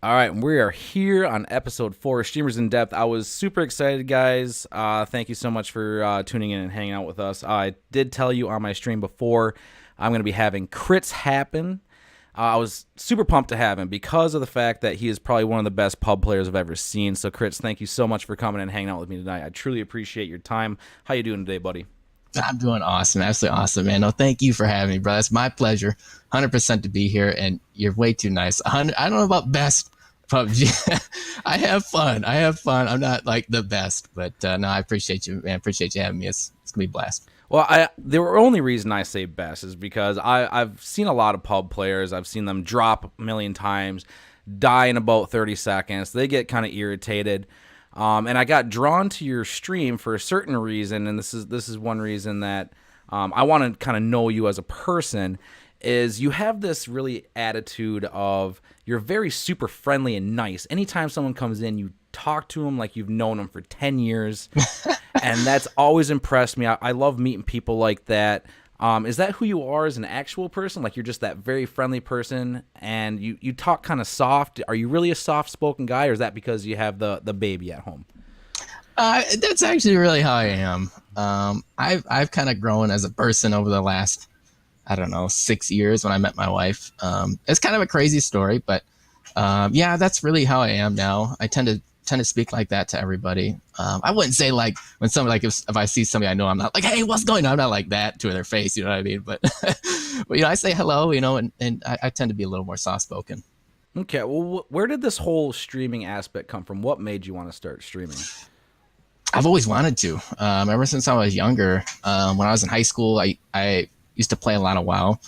All right, and we are here on episode 4, Streamers in Depth. I was super excited, guys. Thank you so much for tuning in and hanging out with us. I did tell you on my stream before I'm going to be having Crits happen. I was super pumped to have him because of the fact that he is probably one of the best pub players I've ever seen. So, Crits, thank you so much for coming and hanging out with me tonight. I truly appreciate your time. How you doing today, buddy? I'm doing awesome. Absolutely awesome, man. No, thank you for having me, bro. It's my pleasure. 100% to be here, and you're way too nice. I don't know about best PUBG. I have fun. I'm not like the best, but no, I appreciate you, man. Appreciate you having me. It's going to be a blast. Well, the only reason I say best is because I've seen a lot of pub players. I've seen them drop a million times, die in about 30 seconds. They get kind of irritated. And I got drawn to your stream for a certain reason, and this is one reason that I want to kind of know you as a person. Is you have this really attitude of you're very super friendly and nice. Anytime someone comes in, you talk to them like you've known them for 10 years, and that's always impressed me. I love meeting people like that. Is that who you are as an actual person? Like you're just that very friendly person, and you talk kind of soft. Are you really a soft-spoken guy, or is that because you have the baby at home? That's actually really how I am. I've kind of grown as a person over the last, I don't know, 6 years when I met my wife. It's kind of a crazy story, but yeah, that's really how I am now. I tend to speak like that to everybody. I wouldn't say like when somebody like if I see somebody I know, I'm not like, hey, what's going on? I'm not like that to their face, you know what I mean? But but I say hello, and I tend to be a little more soft spoken. Okay, well, where did this whole streaming aspect come from? What made you want to start streaming? I've always wanted to. Ever since I was younger, when I was in high school, I used to play a lot of WoW,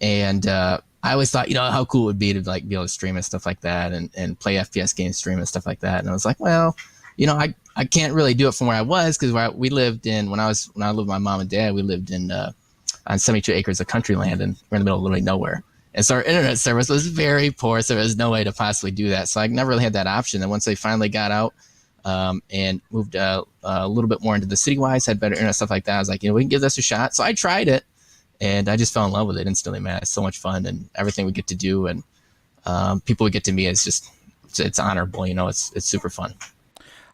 and I always thought, how cool it would be to like be able to stream and stuff like that, and play FPS games, stream and stuff like that. And I was like, well, I can't really do it from where I was because we lived in when I lived with my mom and dad, we lived in on 72 acres of country land, and we're in the middle of literally nowhere. And so our internet service was very poor, so there was no way to possibly do that. So I never really had that option. And once they finally got out and moved a little bit more into the city-wise, had better internet, stuff like that, I was like, we can give this a shot. So I tried it. And I just fell in love with it instantly, man. It's so much fun, and everything we get to do, and people we get to meet is just it's honorable. It's super fun.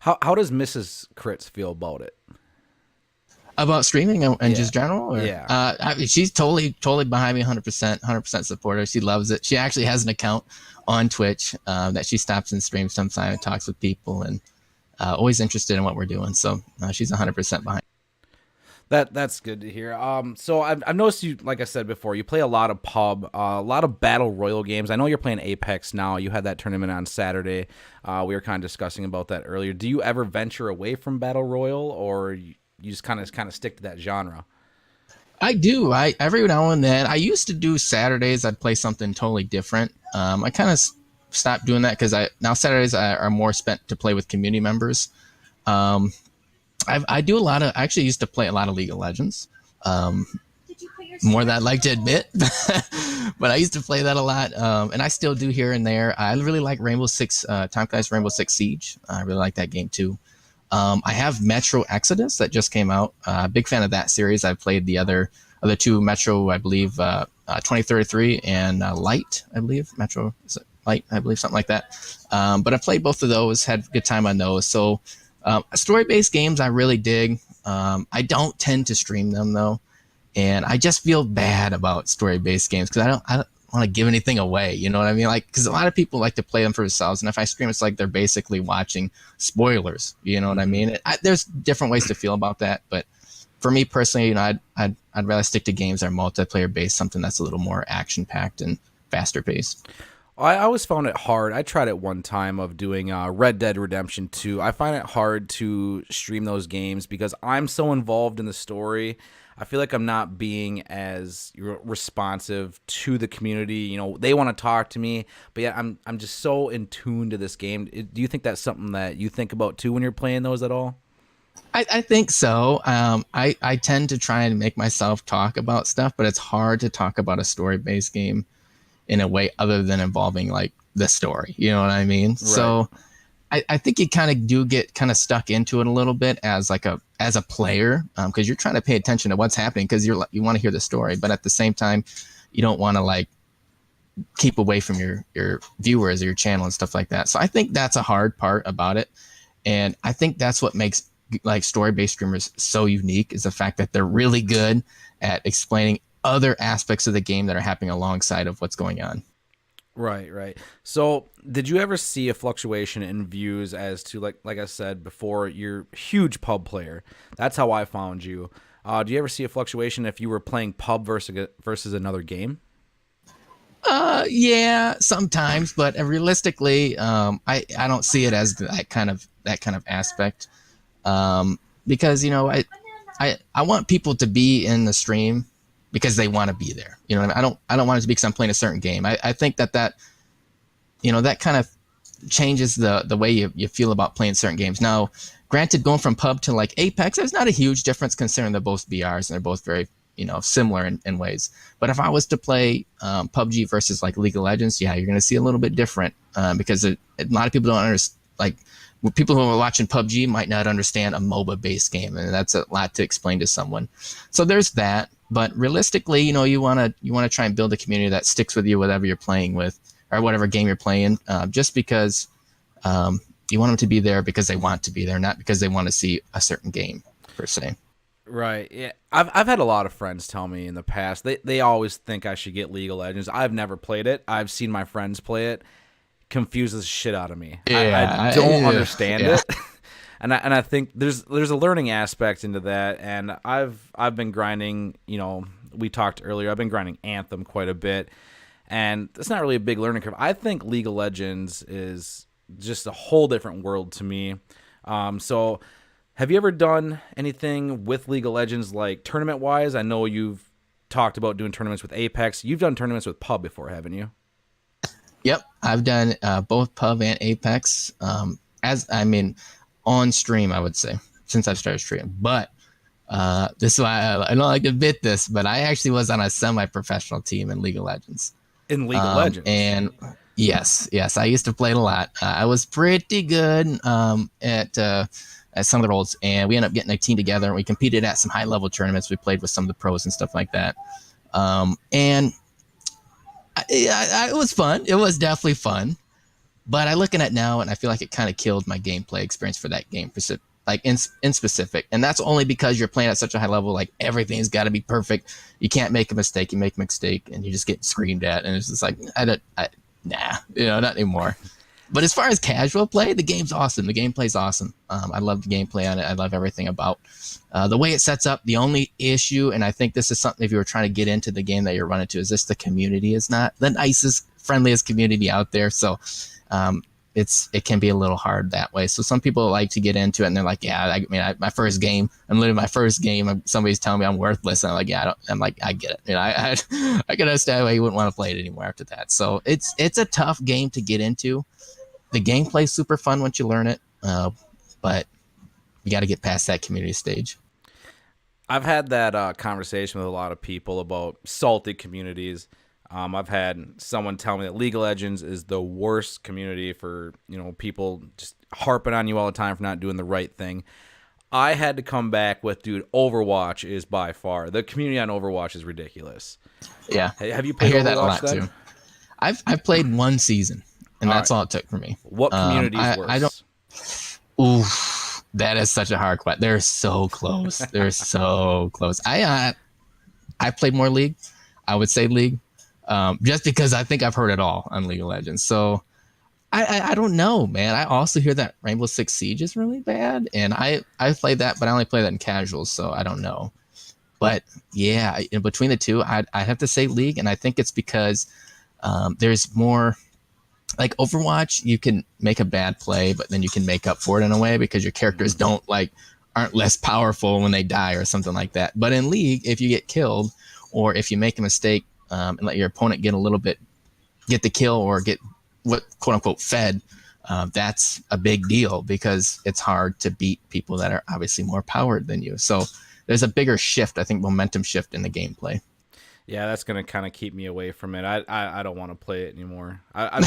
How does Mrs. Crits feel about it? About streaming and Yeah. just general, or Yeah. I mean, she's totally behind me, 100% supporter. She loves it. She actually has an account on Twitch that she stops and streams sometimes and talks with people, and always interested in what we're doing. So she's 100% behind. That's good to hear. So I've noticed you, like I said before, you play a lot of pub, a lot of battle royal games. I know you're playing Apex now. You had that tournament on Saturday. We were kind of discussing about that earlier. Do you ever venture away from battle royal, or you just kind of stick to that genre? I do. I every now and then. I used to do Saturdays. I'd play something totally different. I kind of stopped doing that because now Saturdays are more spent to play with community members. Um, I do a lot of. I actually used to play a lot of League of Legends. Um, More than I'd like to admit, but I used to play that a lot, and I still do here and there. I really like Rainbow Six, Tom Clancy's Rainbow Six Siege. I really like that game too. I have Metro Exodus that just came out. Big fan of that series. I've played the other two Metro, I believe, 2033 and Light, I believe. Metro Light, I believe, something like that. But I played both of those, had a good time on those. So story-based games I really dig. I don't tend to stream them though, and I just feel bad about story-based games because I don't want to give anything away. You know what I mean? Like, because a lot of people like to play them for themselves, and if I stream, it's like they're basically watching spoilers. You know what I mean? There's different ways to feel about that, but for me personally, I'd rather stick to games that are multiplayer-based, something that's a little more action-packed and faster-paced. I always found it hard. I tried it one time of doing Red Dead Redemption 2. I find it hard to stream those games because I'm so involved in the story. I feel like I'm not being as responsive to the community. You know, they want to talk to me, but yeah, I'm just so in tune to this game. Do you think that's something that you think about too when you're playing those at all? I think so. I tend to try and make myself talk about stuff, but it's hard to talk about a story-based game in a way other than involving like the story. You know what I mean? Right. So I think you kind of do get kind of stuck into it a little bit as a player, because you're trying to pay attention to what's happening because you want to hear the story, but at the same time, you don't want to like keep away from your viewers or your channel and stuff like that. So I think that's a hard part about it. And I think that's what makes like story-based streamers so unique, is the fact that they're really good at explaining other aspects of the game that are happening alongside of what's going on. Right. So did you ever see a fluctuation in views as to, like I said before, you're a huge pub player. That's how I found you. Do you ever see a fluctuation if you were playing pub versus another game? Yeah, sometimes, but realistically, I don't see it as that kind of aspect, because I want people to be in the stream because they want to be there. You know what I mean? I don't want it to be because I'm playing a certain game. I think that that kind of changes the way you feel about playing certain games. Now, granted, going from pub to like Apex, there's not a huge difference considering they're both BRs and they're both very similar in ways. But if I was to play PUBG versus like League of Legends, yeah, you're going to see a little bit different, because a lot of people don't understand. Like, people who are watching PUBG might not understand a MOBA-based game, and that's a lot to explain to someone. So there's that. But realistically, you want to try and build a community that sticks with you, whatever you're playing with or whatever game you're playing, just because you want them to be there because they want to be there, not because they want to see a certain game per se. Right. Yeah. I've had a lot of friends tell me in the past they always think I should get League of Legends. I've never played it. I've seen my friends play it. Confuses the shit out of me. Yeah, I don't understand it. And I think there's a learning aspect into that. And I've been grinding, we talked earlier, I've been grinding Anthem quite a bit. And it's not really a big learning curve. I think League of Legends is just a whole different world to me. So have you ever done anything with League of Legends, like tournament-wise? I know you've talked about doing tournaments with Apex. You've done tournaments with PUB before, haven't you? Yep, I've done both PUB and Apex. On stream, I would say, since I've started streaming. But this is why I don't like to admit this, but I actually was on a semi-professional team in League of Legends. In League of Legends? And yes, I used to play it a lot. I was pretty good at some of the roles, and we ended up getting a team together, and we competed at some high-level tournaments. We played with some of the pros and stuff like that. And it was fun. It was definitely fun. But I look at it now, and I feel like it kind of killed my gameplay experience for that game, like in specific. And that's only because you're playing at such a high level. Like, everything's got to be perfect. You can't make a mistake. You make a mistake, and you just get screamed at. And it's just like, nah, not anymore. But as far as casual play, the game's awesome. The gameplay's awesome. I love the gameplay on it. I love everything about the way it sets up. The only issue, and I think this is something if you were trying to get into the game that you're running to, is this: the community is not the nicest, friendliest community out there. So it can be a little hard that way. So some people like to get into it, and they're like, yeah, my first game, somebody's telling me I'm worthless. And I'm like, yeah, I get it. I can understand why you wouldn't want to play it anymore after that. So it's a tough game to get into. The gameplay's super fun once you learn it, but you got to get past that community stage. I've had that conversation with a lot of people about salty communities. I've had someone tell me that League of Legends is the worst community for, people just harping on you all the time for not doing the right thing. I had to come back with, dude, Overwatch is by far. The community on Overwatch is ridiculous. Yeah. Have you played Overwatch? I hear that a lot too. I've played one season, and that's all it took for me. What community is worse? That is such a hard question. They're so close. They're so close. I played more League. I would say League. Just because I think I've heard it all on League of Legends. So I don't know, man. I also hear that Rainbow Six Siege is really bad, and I played that, but I only play that in casuals, so I don't know. But yeah, in between the two, I have to say League, and I think it's because there's more. Like Overwatch, you can make a bad play, but then you can make up for it in a way because your characters aren't less powerful when they die or something like that. But in League, if you get killed or if you make a mistake and let your opponent get the kill or get what quote unquote fed, that's a big deal because it's hard to beat people that are obviously more powered than you. So there's a bigger shift, I think, momentum shift in the gameplay. Yeah, that's gonna kind of keep me away from it. I don't want to play it anymore. I've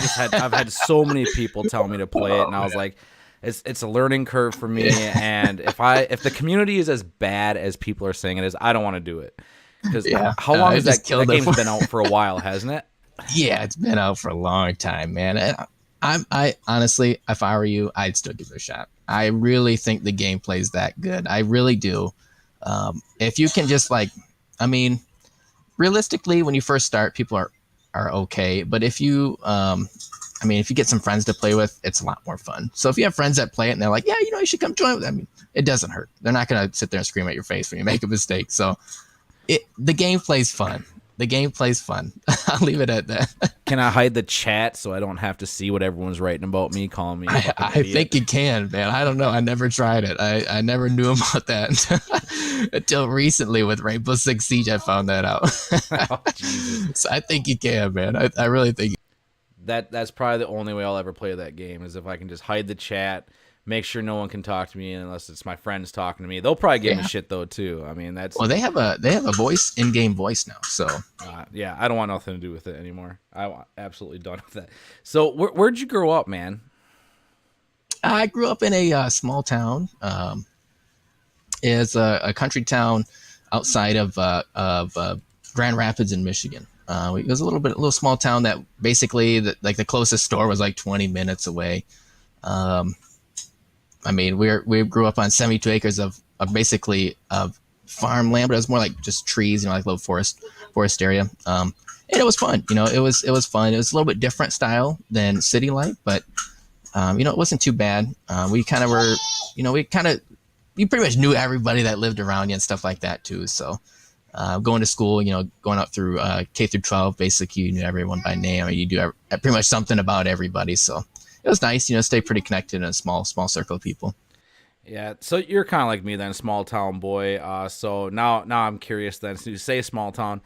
had so many people tell me to play it, and I was like, it's a learning curve for me. And if the community is as bad as people are saying it is, I don't want to do it. Because how long has that game's been out for a while, hasn't it? Yeah, it's been out for a long time, man. And I honestly, if I were you, I'd still give it a shot. I really think the gameplay is that good. I really do. If you can just like, I mean, realistically, when you first start, people are okay. But if you, I mean, if you get some friends to play with, it's a lot more fun. So if you have friends that play it and they're like, yeah, you should come join. I mean, it doesn't hurt. They're not gonna sit there and scream at your face when you make a mistake. So the gameplay's fun. The gameplay's fun. I'll leave it at that. Can I hide the chat so I don't have to see what everyone's writing about me, calling me? I think you can, man. I don't know. I never tried it. I never knew about that until recently with Rainbow Six Siege. I found that out. Oh, Jesus. So I think you can, man. I really think. That's probably the only way I'll ever play that game is if I can just hide the chat, make sure no one can talk to me unless it's my friends talking to me. They'll probably give me shit though too. I mean, that's well, they have a voice in-game voice now. So yeah, I don't want nothing to do with it anymore. I'm absolutely done with that. So where'd you grow up, man? I grew up in a small town. It's a country town outside of Grand Rapids in Michigan. It was a little small town that basically the closest store was like 20 minutes away. I mean, we grew up on 72 acres of basically of farmland, but it was more like just trees, like little forest area. And it was fun. It was fun. It was a little bit different style than city life, but it wasn't too bad. We kind of were, you pretty much knew everybody that lived around you and stuff like that too. So going to school, going up through K through 12, basically you knew everyone by name. I mean, you do pretty much something about everybody. So it was nice, stay pretty connected in a small circle of people. Yeah, so you're kind of like me then, small town boy. So now I'm curious then. So you say small town.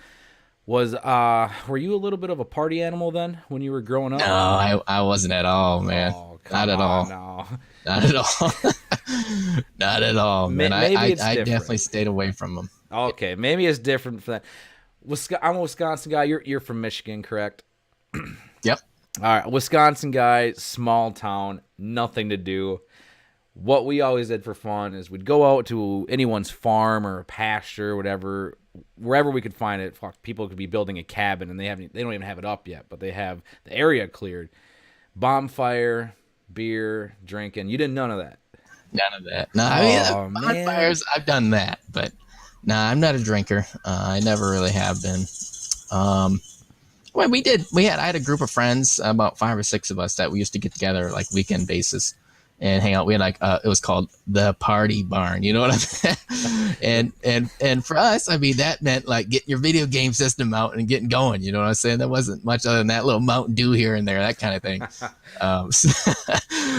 Were you a little bit of a party animal then when you were growing up? No, I wasn't at all, man. Oh, not at all. No. Not at all. Not at all, man. I definitely stayed away from them. Okay, maybe it's different for that. I'm a Wisconsin guy. You're from Michigan, correct? Yep. All right, Wisconsin guy, small town, nothing to do. What we always did for fun is we'd go out to anyone's farm or pasture, whatever, wherever we could find it. Fuck, people could be building a cabin and they don't even have it up yet, but they have the area cleared. Bonfire, beer, drinking. You did none of that. None of that. No, I mean, bonfires, I've done that, but I'm not a drinker. I never really have been. Well, I had a group of friends, about 5 or 6 of us, that we used to get together like weekend basis and hang out. We had it was called the Party Barn, you know what I mean? and for us, I mean, that meant like getting your video game system out and getting going, you know what I'm saying? There wasn't much other than that little Mountain Dew here and there, that kind of thing.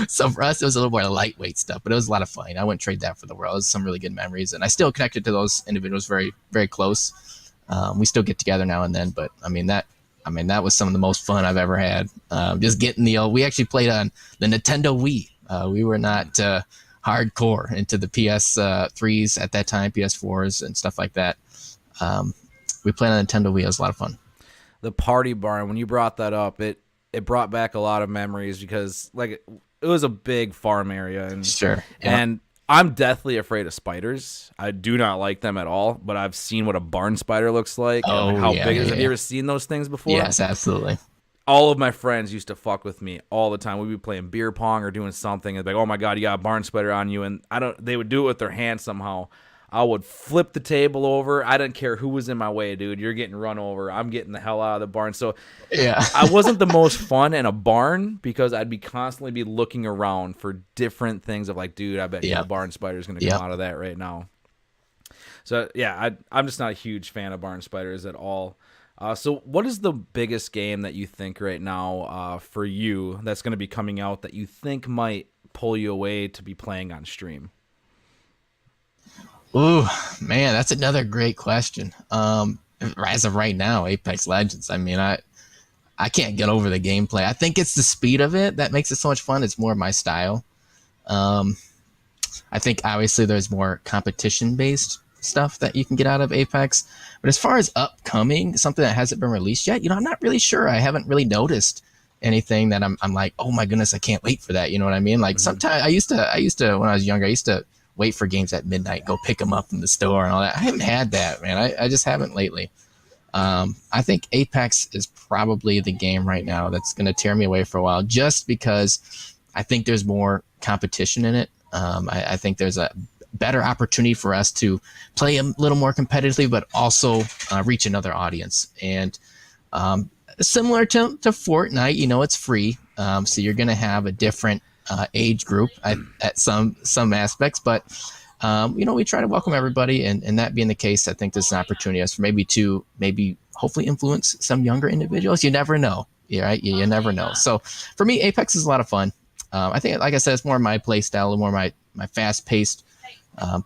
So for us, it was a little more lightweight stuff, but it was a lot of fun. I wouldn't trade that for the world. It was some really good memories, and I still connected to those individuals very, very close. We still get together now and then, but I mean, that was some of the most fun I've ever had. Just getting we actually played on the Nintendo Wii. We were not hardcore into the PS3s at that time, PS4s and stuff like that. We played on Nintendo Wii. It was a lot of fun. The Party Barn, when you brought that up, it brought back a lot of memories because like it was a big farm area. And, sure. Yeah. And I'm deathly afraid of spiders. I do not like them at all, but I've seen what a barn spider looks like and how big it is. Have you ever seen those things before? Yes, absolutely. All of my friends used to fuck with me all the time. We'd be playing beer pong or doing something, and they'd be like, "Oh my god, you got a barn spider on you!" And they would do it with their hands somehow. I would flip the table over. I didn't care who was in my way, dude. You're getting run over. I'm getting the hell out of the barn. So yeah, I wasn't the most fun in a barn because I'd be constantly be looking around for different things of like, dude, I bet you a barn spider is going to come out of that right now. So yeah, I'm just not a huge fan of barn spiders at all. So what is the biggest game that you think right now for you that's going to be coming out that you think might pull you away to be playing on stream? Ooh, man, that's another great question. As of right now, Apex Legends. I mean, I can't get over the gameplay. I think it's the speed of it that makes it so much fun. It's more my style. I think obviously there's more competition-based stuff that you can get out of Apex. But as far as upcoming, something that hasn't been released yet, I'm not really sure. I haven't really noticed anything that I'm like, oh my goodness, I can't wait for that. You know what I mean? Like sometimes I used to when I was younger, I used to wait for games at midnight, go pick them up in the store and all that. I haven't had that, man. I just haven't lately. I think Apex is probably the game right now that's going to tear me away for a while, just because I think there's more competition in it. I think there's a better opportunity for us to play a little more competitively, but also reach another audience. And similar to Fortnite, it's free, so you're going to have a different age group at some aspects, but we try to welcome everybody, and that being the case, I think this is an opportunity for maybe hopefully influence some younger individuals. You never know, right? You never know. So for me, Apex is a lot of fun. I think, like I said, it's more my play style, more my fast-paced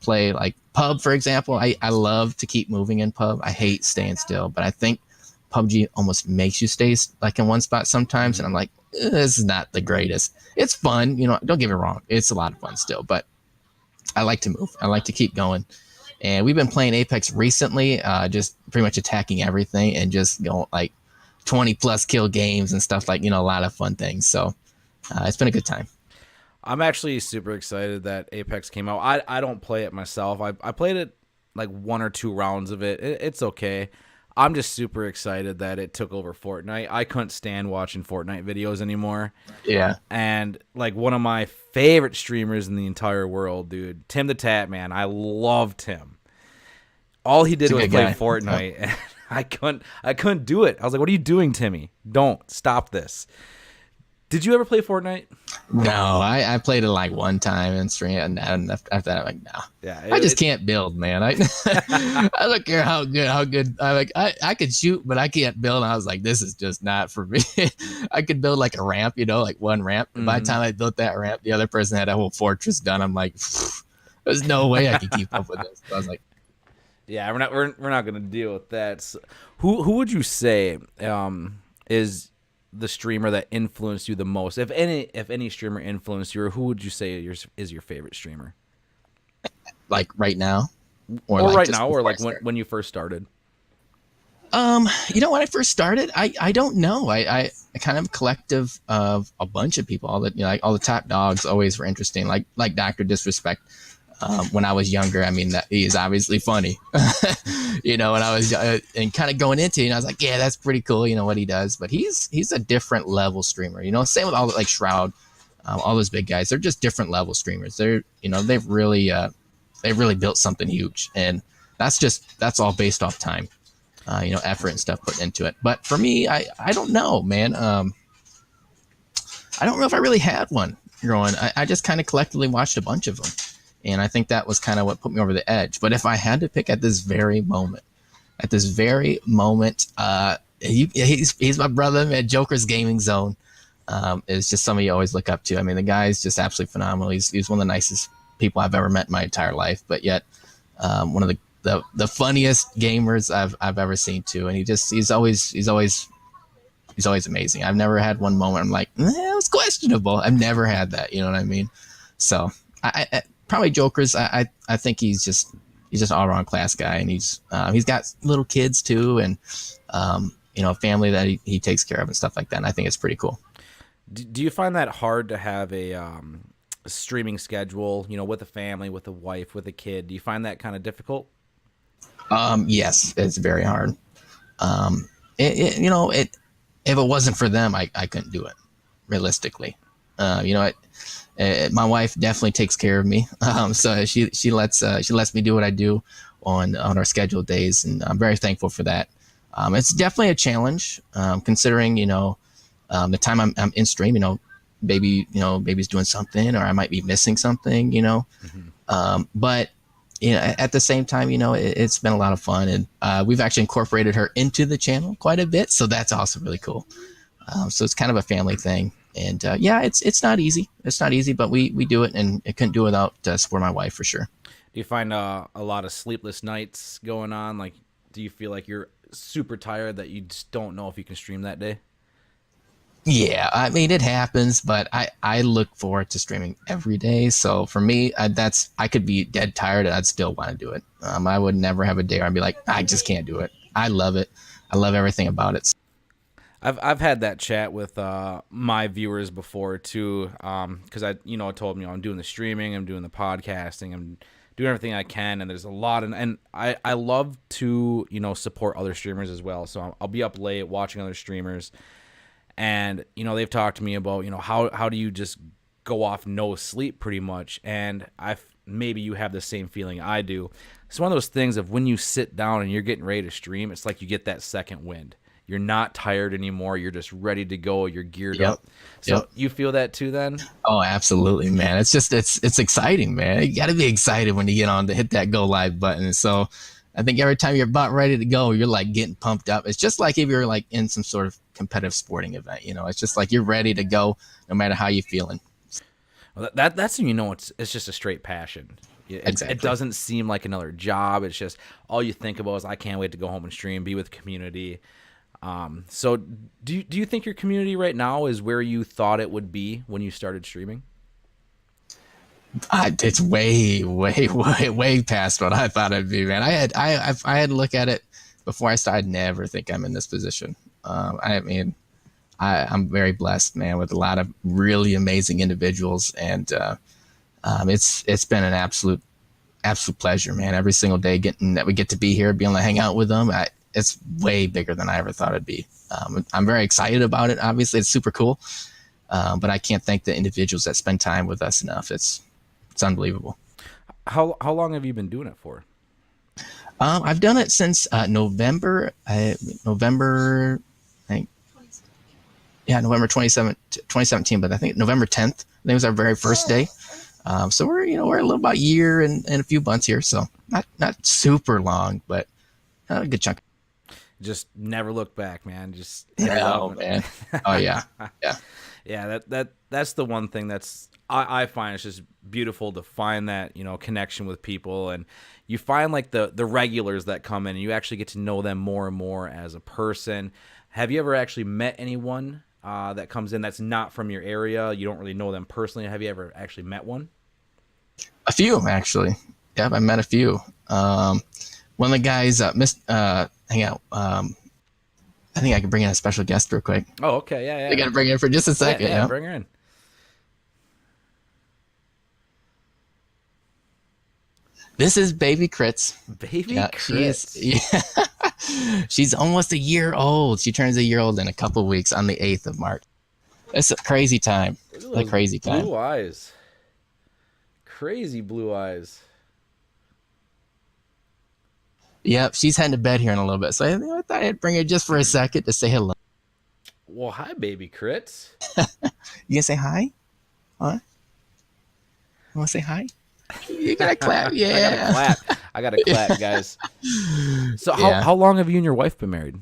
play. Like pub, for example, I love to keep moving in pub. I hate staying still, but I think PUBG almost makes you stay like in one spot sometimes, and I'm like, this is not the greatest. It's fun, don't get me wrong, it's a lot of fun still, but I like to move. I like to keep going. And we've been playing Apex recently, just pretty much attacking everything and just going like 20 plus kill games and stuff, like, a lot of fun things. So it's been a good time. I'm actually super excited that Apex came out. I don't play it myself. I played it like 1 or 2 rounds of it. It's okay. I'm just super excited that it took over Fortnite. I couldn't stand watching Fortnite videos anymore. Yeah. And like one of my favorite streamers in the entire world, dude, Tim the Tat Man. I loved him. All he did was play Fortnite, and I couldn't do it. I was like, "What are you doing, Timmy? Don't stop this." Did you ever play Fortnite? No, I played it like one time and stream, and after that, I'm like, no. Yeah, I just can't build, man. I don't care how good. I could shoot, but I can't build. And I was like, this is just not for me. I could build like a ramp, like one ramp. Mm-hmm. By the time I built that ramp, the other person had a whole fortress done. I'm like, there's no way I could keep up with this. So I was like, yeah, we're not gonna deal with that. So, who would you say is the streamer that influenced you the most? If any streamer influenced you, or who would you say is your favorite streamer? Like right now? Or like right now, or like when you first started? When I first started, I don't know. I kind of collective of a bunch of people. All the like all the top dogs always were interesting. Like Dr. Disrespect. When I was younger, I mean, that he is obviously funny, when I was and kind of going into it, I was like, yeah, that's pretty cool, what he does. But he's a different level streamer, same with all like Shroud, all those big guys. They're just different level streamers. They're, they've really built something huge, and that's all based off time, effort and stuff put into it. But for me, I don't know, man. I don't know if I really had one growing. I just kind of collectively watched a bunch of them. And I think that was kind of what put me over the edge. But if I had to pick at this very moment, he's my brother, man. Joker's Gaming Zone is just somebody you always look up to. I mean, the guy's just absolutely phenomenal. He's one of the nicest people I've ever met in my entire life. But yet, one of the funniest gamers I've ever seen too. And he's always amazing. I've never had one moment I'm like, it was questionable. I've never had that. You know what I mean? So I probably Joker's. I think he's just an all around class guy, and he's got little kids too, and a family that he takes care of and stuff like that. And I think it's pretty cool. Do you find that hard to have a streaming schedule? With a family, with a wife, with a kid. Do you find that kind of difficult? Yes, it's very hard. If it wasn't for them, I couldn't do it. Realistically, my wife definitely takes care of me. So she lets me do what I do on our scheduled days, and I'm very thankful for that. It's definitely a challenge, considering the time I'm in stream. Baby's doing something, or I might be missing something. Mm-hmm. But at the same time, it's been a lot of fun, and we've actually incorporated her into the channel quite a bit, so that's also really cool. So it's kind of a family thing. And it's not easy. It's not easy, but we do it, and I couldn't do it without support my wife for sure. Do you find a lot of sleepless nights going on? Like, do you feel like you're super tired that you just don't know if you can stream that day? Yeah, I mean, it happens, but I look forward to streaming every day. So for me, I could be dead tired and I'd still want to do it. I would never have a day where I'd be like, I just can't do it. I love it. I love everything about it. I've had that chat with my viewers before too, because I told them I'm doing the streaming, I'm doing the podcasting, I'm doing everything I can, and there's a lot, and I love to, support other streamers as well. So I'll be up late watching other streamers, and they've talked to me about how do you just go off no sleep pretty much, and maybe you have the same feeling I do. It's one of those things of when you sit down and you're getting ready to stream, it's like you get that second wind. You're not tired anymore. You're just ready to go. You're geared up. So you feel that too then? Oh, absolutely, man. It's just, it's exciting, man. You got to be excited when you get on to hit that go live button. So I think every time you're about ready to go, you're like getting pumped up. It's just like if you're like in some sort of competitive sporting event, it's just like you're ready to go no matter how you're feeling. Well, that's when it's just a straight passion. Exactly. It doesn't seem like another job. It's just all you think about is I can't wait to go home and stream, be with the community. So do you think your community right now is where you thought it would be when you started streaming? It's way past what I thought it'd be, man. I had to look at it before I started. Never think I'm in this position. I'm very blessed, man, with a lot of really amazing individuals, and it's been an absolute pleasure, man. Every single day that we get to be here, being able to hang out with them. It's way bigger than I ever thought it'd be. I'm very excited about it. Obviously, it's super cool, but I can't thank the individuals that spend time with us enough. It's unbelievable. How long have you been doing it for? I've done it since November. November 2017. But I think November 10th. I think was our very first day. So we're a little about a year and a few months here. So not super long, but a good chunk. Just never look back, man. Just man. Oh yeah, yeah, yeah. That's the one thing I find it's just beautiful to find that connection with people, and you find like the regulars that come in, and you actually get to know them more and more as a person. Have you ever actually met anyone that comes in that's not from your area? You don't really know them personally. Have you ever actually met one? A few, actually. Yep, I met a few. One of the guys hang out. I think I can bring in a special guest real quick. Oh, okay, yeah. I got to bring her in for just a second. Yeah, bring her in. This is baby Crits. Baby Crits. She's almost a year old. She turns a year old in a couple of weeks on the 8th of March. It's a crazy time. A crazy time. Blue eyes. Crazy blue eyes. Yep, she's heading to bed here in a little bit. So I thought I'd bring her just for a second to say hello. Well, hi, baby Crits. You gonna say hi? Huh? You wanna say hi? You gotta clap, yeah. I gotta clap, guys. So how long have you and your wife been married?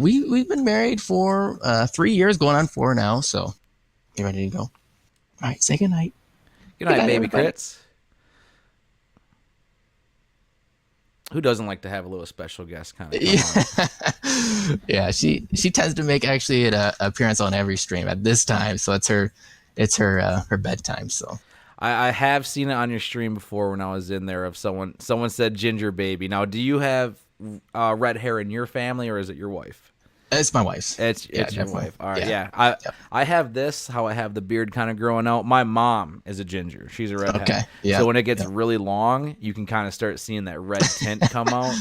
We've been married for 3 years, going on 4 now. So you ready to go? All right, say goodnight. Good night, baby everybody. Crits. Who doesn't like to have a little special guest kind of come on? Yeah, she tends to make actually an appearance on every stream at this time, so it's her bedtime. So I have seen it on your stream before when I was in there. Of someone said ginger baby. Now, do you have red hair in your family, or is it your wife? It's my wife's. It's your wife. All right, yeah. I have this, how I have the beard kind of growing out. My mom is a ginger. She's a redhead. Okay. Yeah. So when it gets really long, you can kind of start seeing that red tint come out.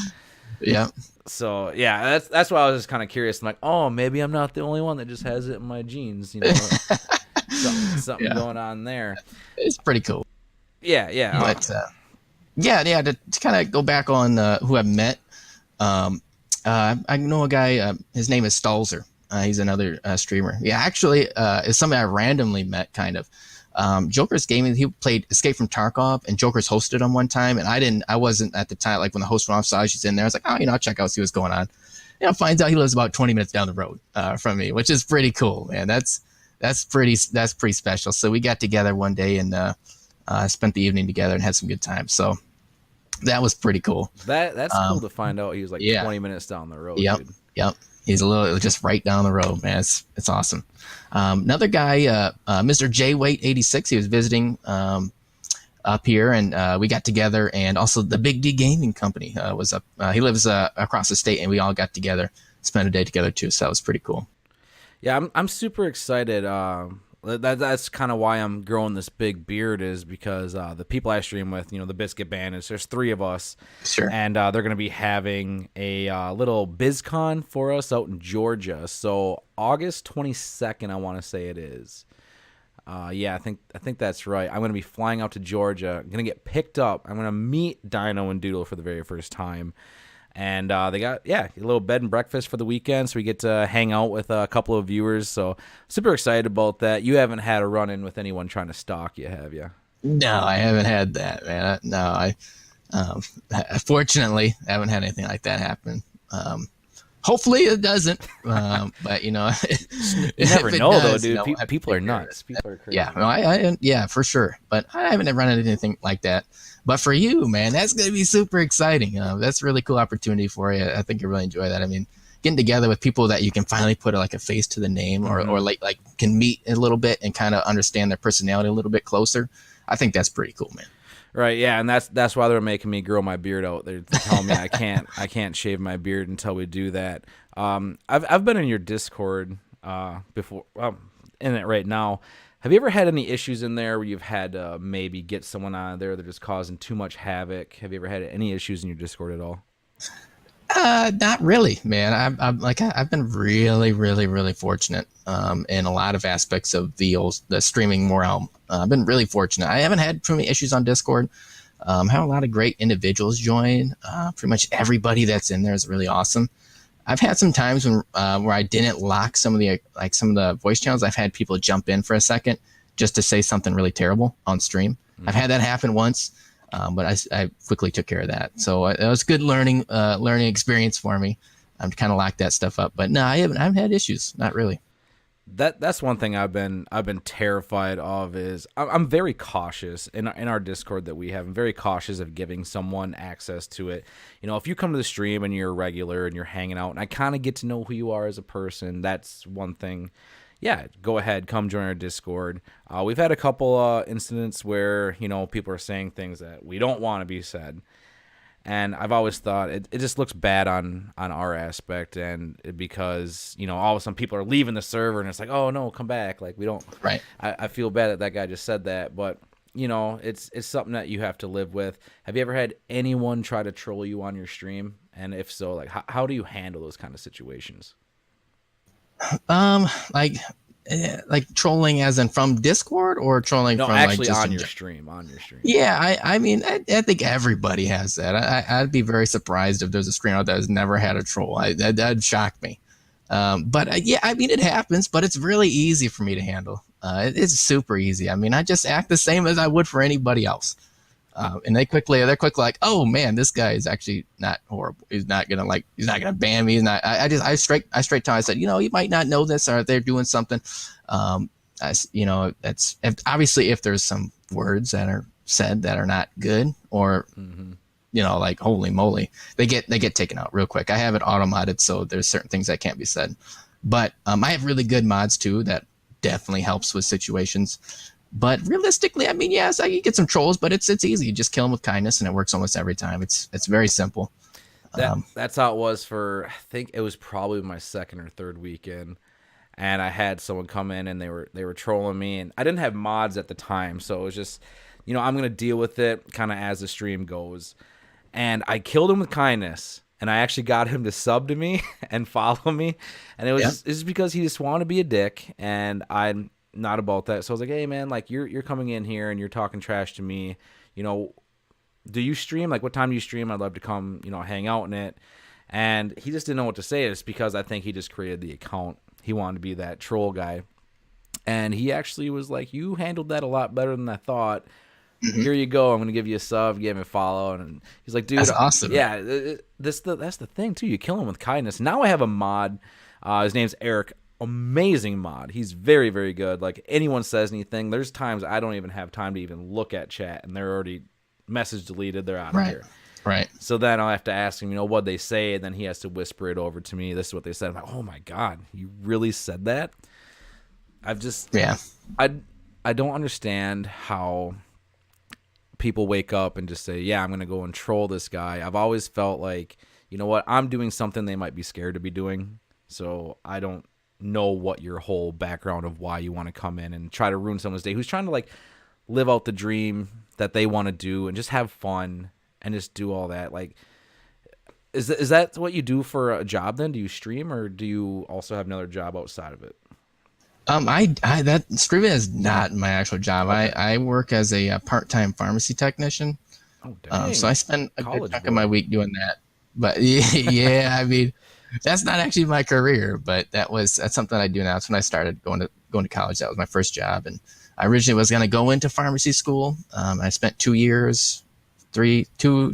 Yeah. So yeah, that's why I was just kind of curious. I'm like, oh, maybe I'm not the only one that just has it in my genes. Something going on there. It's pretty cool. Yeah. But to kind of go back on who I've met. I know a guy. His name is Stalzer. He's another streamer. Yeah, actually, it's somebody I randomly met. Kind of. Joker's Gaming. He played Escape from Tarkov, and Joker's hosted him one time, and I wasn't at the time. Like when the host went off, so I was just in there. I was like, I'll check out, see what's going on. Finds out he lives about 20 minutes down the road from me, which is pretty cool, man. That's pretty special. So we got together one day and spent the evening together and had some good time. So. That was pretty cool. That's cool to find out. He was like 20 minutes down the road. Yep. He's just right down the road, man. It's awesome. Another guy, Mr. J Wait 86. He was visiting up here, and we got together. And also the Big D Gaming Company was up. He lives across the state, and we all got together, spent a day together too. So that was pretty cool. Yeah, I'm super excited. That's kind of why I'm growing this big beard, is because the people I stream with, the Biscuit Bandits, there's 3 of us. Sure. And they're going to be having a little BizCon for us out in Georgia. So August 22nd, I want to say it is. Yeah, I think that's right. I'm going to be flying out to Georgia. I'm going to get picked up. I'm going to meet Dino and Doodle for the very first time. And they got, a little bed and breakfast for the weekend, so we get to hang out with a couple of viewers. So super excited about that. You haven't had a run-in with anyone trying to stalk you, have you? No, I haven't had that, man. I fortunately haven't had anything like that happen. Hopefully it doesn't. But you never know, does, though, dude. People are nuts. People are crazy. Yeah, yeah, for sure. But I haven't run into anything like that. But for you, man, that's going to be super exciting. That's a really cool opportunity for you. I think you really enjoy that. I mean, getting together with people that you can finally put like a face to the name, or like can meet a little bit and kind of understand their personality a little bit closer. I think that's pretty cool, man. Right, yeah, and that's why they're making me grow my beard out. They're telling me I can't shave my beard until we do that. I've been in your Discord before. In it right now. Have you ever had any issues in there where you've had to maybe get someone out of there that's just causing too much havoc? Have you ever had any issues in your Discord at all? Not really, man. I've been really, really, really fortunate in a lot of aspects of the streaming morale. I've been really fortunate. I haven't had too many issues on Discord. Have a lot of great individuals join. Pretty much everybody that's in there is really awesome. I've had some times when where I didn't lock some of the voice channels. I've had people jump in for a second just to say something really terrible on stream. I've had that happen once. But I quickly took care of that. So it was a good learning experience for me. I'm kind of locked that stuff up. But no, I haven't had issues. Not really. That's one thing I've been terrified of is I'm very cautious in our Discord that we have. I'm very cautious of giving someone access to it. If you come to the stream and you're a regular and you're hanging out and I kind of get to know who you are as a person, that's one thing. Yeah, go ahead, come join our Discord. We've had a couple incidents where, people are saying things that we don't want to be said. And I've always thought it just looks bad on our aspect, and because, all of a sudden people are leaving the server and it's like, oh, no, come back. Like, we don't. Right. I feel bad that guy just said that, but, it's something that you have to live with. Have you ever had anyone try to troll you on your stream? And if so, like, how do you handle those kind of situations? Like trolling as in from Discord, or trolling from actually just on your stream. Yeah, I mean, I think everybody has that. I'd be very surprised if there's a streamer that has never had a troll. That'd shock me. But yeah, I mean, it happens, but it's really easy for me to handle. It's super easy. I mean, I just act the same as I would for anybody else. And they're quickly like, oh man, this guy is actually not horrible. He's not gonna ban me. I straight tell him, I said, you might not know this, or they're doing something. That's obviously if there's some words that are said that are not good, or like holy moly, they get taken out real quick. I have it auto modded, so there's certain things that can't be said. But I have really good mods too that definitely helps with situations. But realistically, I mean, yes, you get some trolls, but it's easy. You just kill them with kindness, and it works almost every time. It's very simple. That's how it was for, I think it was probably my second or third weekend, and I had someone come in and they were trolling me, and I didn't have mods at the time, so it was just, I'm gonna deal with it kind of as the stream goes, and I killed him with kindness, and I actually got him to sub to me and follow me, and it was just because he just wanted to be a dick, and I'm not about that. So I was like, hey man, like you're coming in here and you're talking trash to me, do you stream? Like, what time do you stream? I'd love to come, hang out in it. And he just didn't know what to say. It's because I think he just created the account. He wanted to be that troll guy. And he actually was like, you handled that a lot better than I thought. Here you go. I'm going to give you a sub, give him a follow. And he's like, dude, that's awesome. Yeah, that's the thing too. You kill him with kindness. Now I have a mod. His name's Eric. Amazing mod. He's very, very good. Like, anyone says anything, there's times I don't even have time to even look at chat, and they're already message deleted. They're out of here. Right. So then I'll have to ask him, what'd they say? And then he has to whisper it over to me. This is what they said. I'm like, oh my God, you really said that? I don't understand how people wake up and just say, yeah, I'm going to go and troll this guy. I've always felt like, I'm doing something they might be scared to be doing. So I don't know what your whole background of why you want to come in and try to ruin someone's day who's trying to like live out the dream that they want to do and just have fun and just do all that. Like, is that what you do for a job then? Do you stream, or do you also have another job outside of it? That streaming is not my actual job. Okay. I work as a part-time pharmacy technician. Oh, dang. So I spend a College good chunk boy. of my week doing that. But yeah, I mean, that's not actually my career, but that's something I do now. That's when I started going to college. That was my first job, and I originally was going to go into pharmacy school. I spent 2 years, 2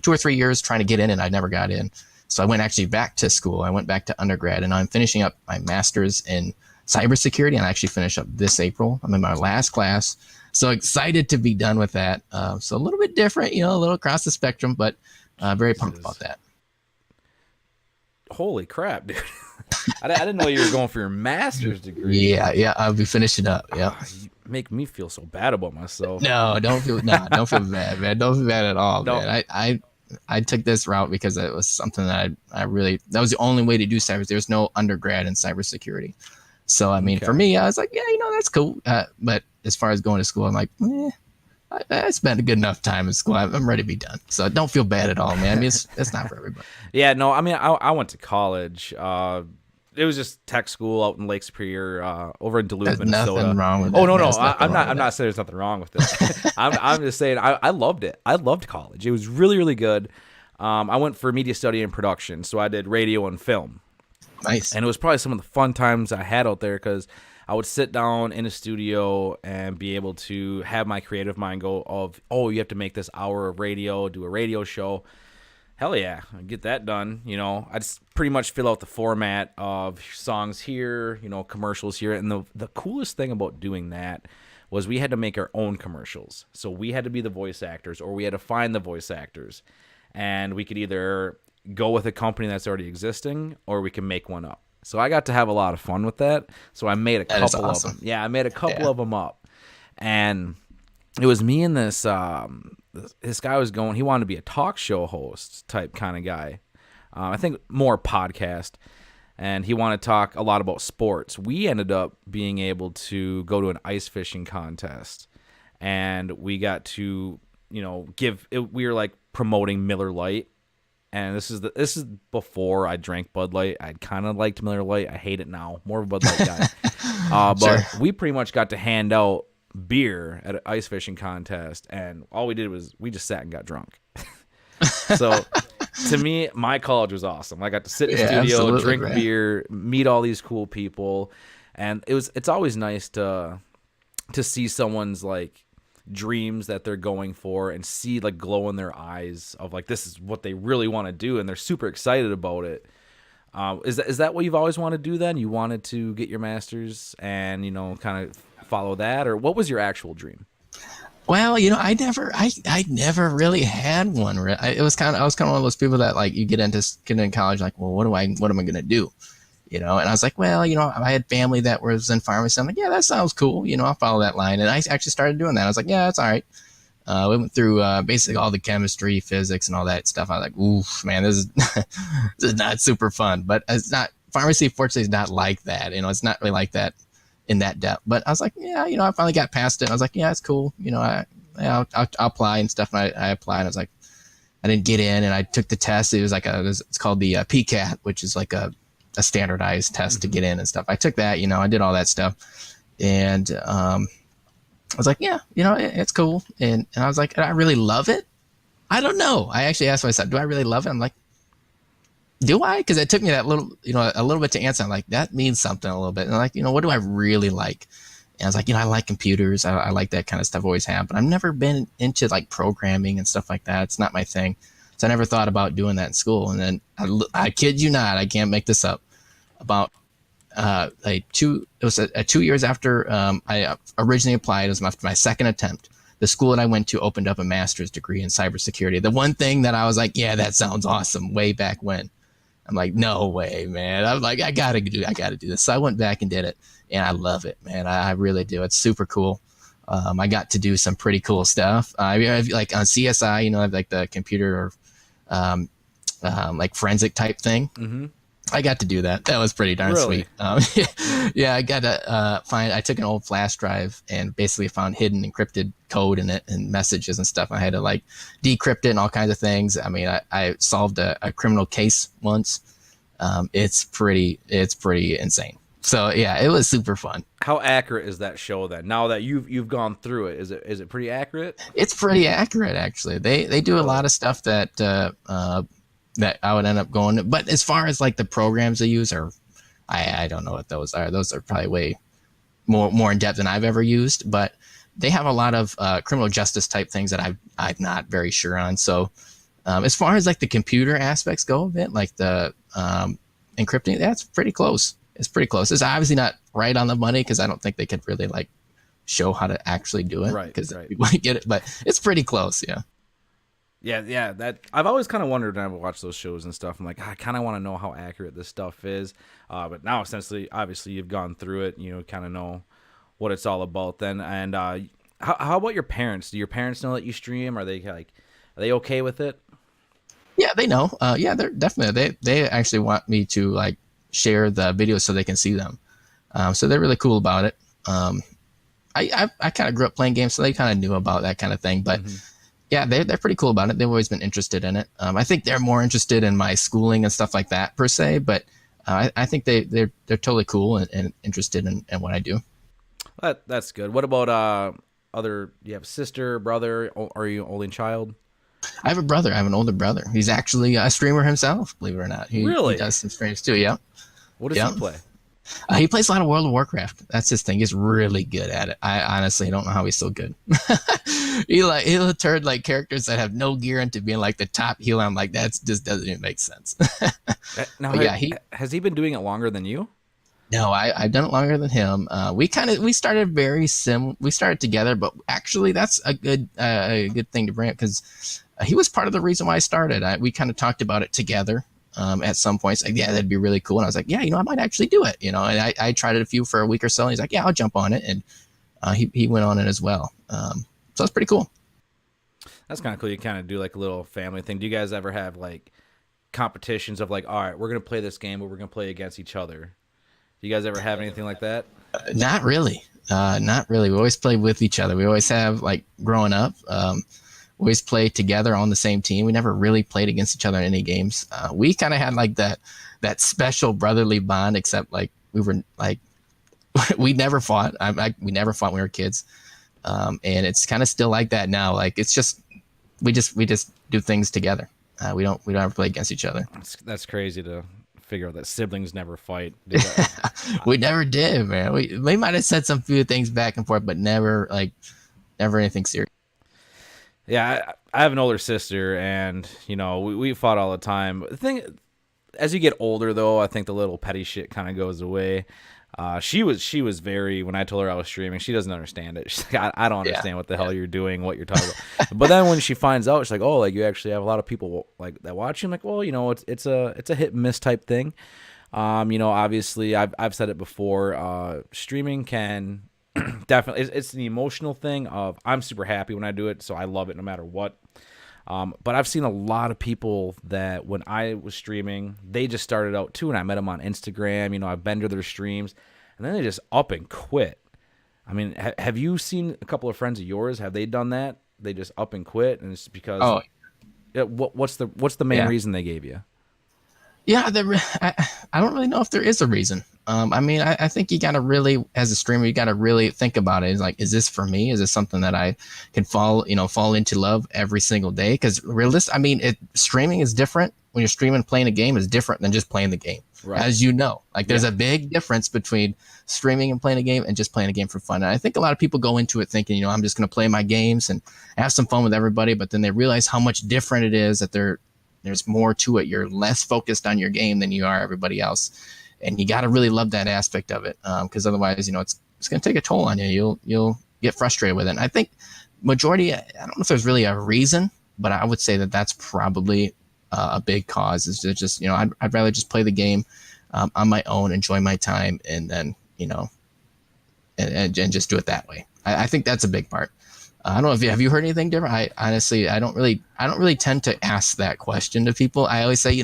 or 3 years trying to get in, and I never got in. So I went actually back to school. I went back to undergrad, and I'm finishing up my master's in cybersecurity, and I actually finish up this April. I'm in my last class. So excited to be done with that. So a little bit different, a little across the spectrum, but very pumped about that. Holy crap, dude. I didn't know you were going for your master's degree. Yeah, I'll be finishing up. Yeah. You make me feel so bad about myself. No, don't feel bad, man. Don't feel bad at all, No. man. I took this route because it was something that that was the only way to do cyber. There was no undergrad in cybersecurity. So, I mean, Okay. for me, I was like, yeah, that's cool. But as far as going to school, I'm like, I spent a good enough time in school. I'm ready to be done. So don't feel bad at all, man. I mean, it's not for everybody. Yeah, no, I mean, I went to college. It was just tech school out in Lake Superior, over in Duluth, There's Minnesota. nothing wrong with that. Oh no, There's nothing I'm wrong with not saying there's nothing wrong with it. I'm just saying I loved it. I loved college. It was really, really good. I went for media study and production, so I did radio and film. Nice. And it was probably some of the fun times I had out there because I would sit down in a studio and be able to have my creative mind go of, oh, you have to make this hour of radio, do a radio show. Hell yeah, get that done. I just pretty much fill out the format of songs here, commercials here. And the coolest thing about doing that was we had to make our own commercials. So we had to be the voice actors, or we had to find the voice actors. And we could either go with a company that's already existing, or we can make one up. So I got to have a lot of fun with that. So I made a couple of them. Yeah, I made a couple of them up. And it was me and this guy was going, he wanted to be a talk show host type kind of guy. I think more podcast. And he wanted to talk a lot about sports. We ended up being able to go to an ice fishing contest. And we got to, we were like promoting Miller Lite. And this is before I drank Bud Light. I kind of liked Miller Lite. I hate it now. More of a Bud Light guy. But Sure. we pretty much got to hand out beer at an ice fishing contest, and all we did was we just sat and got drunk. So to me, my college was awesome. I got to sit in the studio, absolutely, drink right. beer, meet all these cool people, and it's always nice to see someone's like dreams that they're going for and see like glow in their eyes of like this is what they really want to do, and they're super excited about it. Is that what you've always wanted to do then? You wanted to get your master's and kind of follow that, or what was your actual dream? Well, I never really had one. I was kind of one of those people that like you get into college like, well, what am I going to do? And I was like, well, I had family that was in pharmacy. I'm like, yeah, that sounds cool. I'll follow that line. And I actually started doing that. I was like, yeah, that's all right. We went through basically all the chemistry, physics, and all that stuff. I was like, oof, man, this is not super fun. But it's not, pharmacy, fortunately, is not like that. It's not really like that in that depth. But I was like, yeah, I finally got past it. And I was like, yeah, it's cool. I'll apply and stuff. And I applied. And I was like, I didn't get in, and I took the test. It was like it's called the PCAT, which is like a standardized test to get in and stuff. I took that, I did all that stuff. And I was like, yeah, it's cool. And I was like, do I really love it? I don't know. I actually asked myself, do I really love it? I'm like, do I? Because it took me that little, a little bit to answer. I'm like, that means something a little bit. And I'm like, what do I really like? And I was like, I like computers. I like that kind of stuff, always have. But I've never been into like programming and stuff like that. It's not my thing. So I never thought about doing that in school. And then I kid you not, I can't make this up. About it was 2 years after I originally applied. It was my second attempt. The school that I went to opened up a master's degree in cybersecurity. The one thing that I was like, yeah, that sounds awesome, way back when. I'm like, no way, man. I'm like, I gotta do this. So I went back and did it, and I love it, man. I really do. It's super cool. I got to do some pretty cool stuff. I like on CSI, I have like the computer or like forensic type thing. Mm-hmm. I got to do that. That was pretty darn Really? sweet. Yeah, I got to I took an old flash drive and basically found hidden encrypted code in it and messages and stuff. I had to like decrypt it and all kinds of things. I mean, I solved a criminal case once. It's pretty insane. So yeah, it was super fun. How accurate is that show then? Now that you've gone through it, is it pretty accurate? It's pretty accurate actually. They do a Really? lot of stuff that I would end up going. But as far as like the programs they use, are I don't know what those are. Those are probably way more in depth than I've ever used. But they have a lot of criminal justice type things that I'm not very sure on. So as far as like the computer aspects go of it, like the encrypting, that's pretty close. It's pretty close. It's obviously not right on the money because I don't think they could really like show how to actually do it Right, because right. people get it. But it's pretty close. Yeah. Yeah, yeah. That I've always kind of wondered when I watch those shows and stuff. I'm like, I kind of want to know how accurate this stuff is. But now, essentially, obviously, you've gone through it. You kind of know what it's all about. Then, and how about your parents? Do your parents know that you stream? Are they okay with it? Yeah, they know. Yeah, they're definitely they actually want me to like share the videos so they can see them. So they're really cool about it. I kind of grew up playing games, so they kind of knew about that kind of thing. But yeah, they're pretty cool about it. They've always been interested in it. I think they're more interested in my schooling and stuff like that per se. But I think they're totally cool and interested in what I do. That's good. What about other? You have a sister, brother? Are you an only child? I have a brother. I have an older brother. He's actually a streamer himself, believe it or not. He Really? does some streams too. Yeah. What does Yeah. he play? He plays a lot of World of Warcraft. That's his thing. He's really good at it. I honestly don't know how he's so good. He'll turn like characters that have no gear into being like the top healer. I'm like, that's just doesn't even make sense. Now, But yeah, has he been doing it longer than you? no, I've done it longer than him. We started we started together, but actually that's a good thing to bring up because he was part of the reason why I started. We kind of talked about it together. At some points, like, yeah, that'd be really cool. And I was like, yeah, I might actually do it, and I tried it a few for a week or so. And he's like, yeah, I'll jump on it. And he went on it as well. So it's pretty cool. That's kind of cool. You kind of do like a little family thing. Do you guys ever have like competitions of like, all right, we're gonna play this game, but we're gonna play against each other? Do you guys ever have anything like that? Not really. Not really. We always play with each other. We always have like growing up. We always play together on the same team. We never really played against each other in any games. We kind of had like that special brotherly bond, except like we were like we never fought. We never fought when we were kids, and it's kind of still like that now. Like it's just we just do things together. We don't ever play against each other. That's crazy to figure out that siblings never fight. We never did, man. We might have said some few things back and forth, but never anything serious. Yeah, I have an older sister, and we fought all the time. But the thing, as you get older, though, I think the little petty shit kind of goes away. She was very, when I told her I was streaming, she doesn't understand it. She's like, I don't understand what the hell you're doing, what you're talking about. But then when she finds out, she's like, oh, like you actually have a lot of people like that watch you. I'm like, well, it's a hit and miss type thing. Obviously I've said it before. Streaming can definitely, it's the emotional thing of I'm super happy when I do it, so I love it no matter what. But I've seen a lot of people that when I was streaming, they just started out too, and I met them on Instagram. I've been to their streams, and then they just up and quit. I mean, have you seen a couple of friends of yours? Have they done that? They just up and quit, and it's because what's the main reason they gave you? Yeah, I don't really know if there is a reason. I mean, I think you got to really, as a streamer, you got to really think about it. It's like, is this for me? Is this something that I can fall into love every single day? Because streaming is different. When you're streaming, playing a game is different than just playing the game. Right. As you know, like there's a big difference between streaming and playing a game and just playing a game for fun. And I think a lot of people go into it thinking, I'm just going to play my games and have some fun with everybody. But then they realize how much different it is, that there's more to it. You're less focused on your game than you are everybody else. And you got to really love that aspect of it, because otherwise, it's going to take a toll on you. You'll get frustrated with it. And I think majority, I don't know if there's really a reason, but I would say that that's probably a big cause. Is to just I'd rather just play the game on my own, enjoy my time, and then and just do it that way. I think that's a big part. I don't know if you have you heard anything different. I honestly, I don't really tend to ask that question to people. I always say,